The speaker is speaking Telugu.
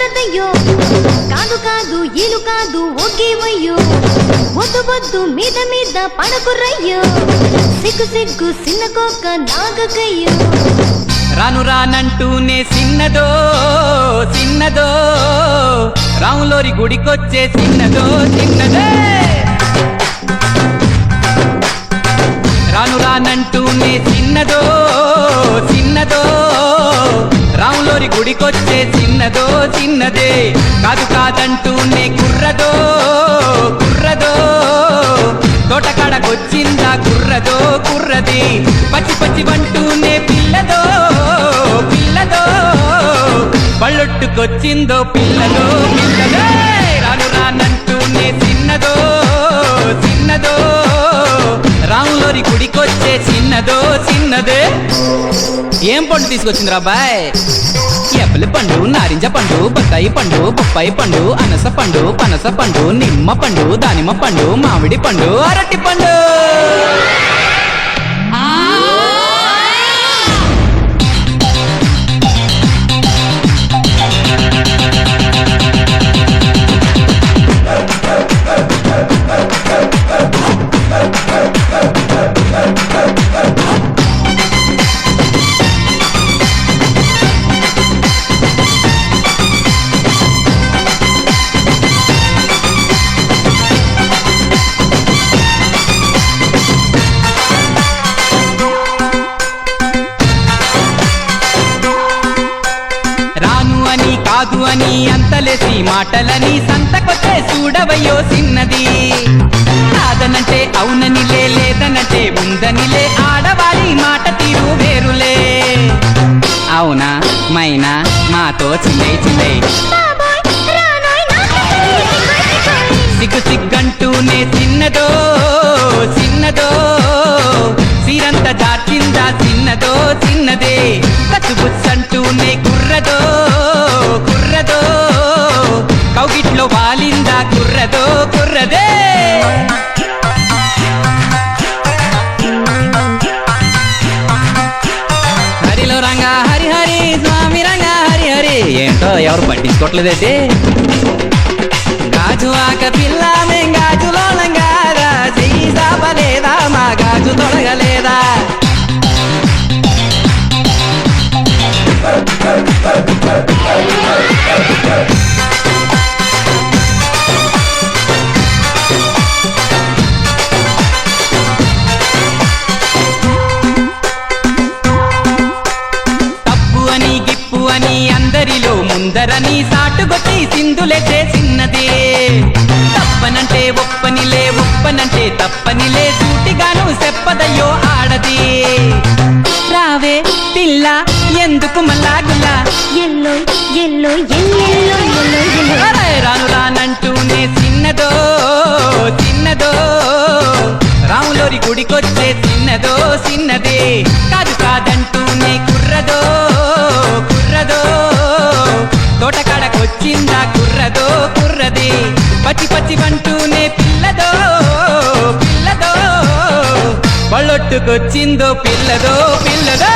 కుర్రదయ్యో కాదు కాదు ఈలు కాదు ఒకేవయ్యో వద్దు వద్దు మీద మీద పడకుర్రయ్యో సిగ్గు సిగ్గు సిన్నకోక నాగకయ్యో రాను రానంటూనే సిన్నదో సిన్నదో రాములోరి గుడికొచ్చే సిన్నదో సిన్నదే రాను రానంటూనే సిన్నదో సిన్నదో రాములోరి గుడికొచ్చే సిన్నదో చిన్నదే కాదు కాదంటూనే కుర్రదో కుర్రదో తోటకాడకొచ్చిందా కుర్రదో కుర్రది పచ్చి పచ్చి వంటూనే పిల్లదో పిల్లదో పళ్ళొట్టుకొచ్చిందో పిల్లదో పిల్లదే రాను రానంటూనే సిన్నదో సిన్నదో రాములోరి గుడికొచ్చే చిన్నదో చిన్నదే ఏం పండు తీసుకొచ్చిందిరా బాయ్ యాపిల్ పండు నారింజ పండు బత్తాయి పండు బొప్పాయి పండు అనస పండు పనస పండు నిమ్మ పండు దానిమ్మ పండు మామిడి పండు అరటి పండు కాదు అని అంతలేసి మాటలని సంతకొచ్చే చూడవయ్యో సిన్నది కాదనంటే అవుననిలే లేదనంటే ఉందనిలే ఆడవారి మాట తీరు వేరులే అవునా మైనా మాతో చిల్లై చిల్లై సిగ్గు సిగ్గంటూనే చిన్నదో చిన్నదో సీరంత దాచిందా చిన్నదో చిన్నదే కచ్చుబుచ్చంటూనే కుర్రదో కుర్రదో కౌగిట్లో వాలిందా కుర్రదో కుర్రదే హరిలో రంగా హరి హరి స్వామి రంగా హరి హరి ఏంటో ఎవరు పట్టించుకోవట్లేదైతే గాజు ఆక పిల్ల మేం గాజులో లంగారా చెయ్యి సాపలేదా మా గాజు తొడగలేదా తప్పు అని గిప్పు అని అందరిలో ముందరని సాటుగొచ్చి సింధులెట్టే చిన్నది తప్పనంటే ఒప్పనిలే ఒప్పనంటే తప్పనిలే సూటిగాను చెప్పదయ్యో ఆడది రావే పిల్ల ఎందుకు మల్లాగుల్లా ఎల్లో ఎల్లో ఎల్లో ఎల్లో రాను రానంటూనే చిన్నదో చిన్నదో రాములోరి గుడికొచ్చే చిన్నదో చిన్నదే కాదు కాదంటూనే కుర్రదో కుర్రదో తోటకాడకొచ్చిందా కుర్రదో కుర్రది పచ్చి పచ్చి వంటూనే పిల్లదో పిల్లదో పళ్ళొట్టుకొచ్చిందో పిల్లదో పిల్లదో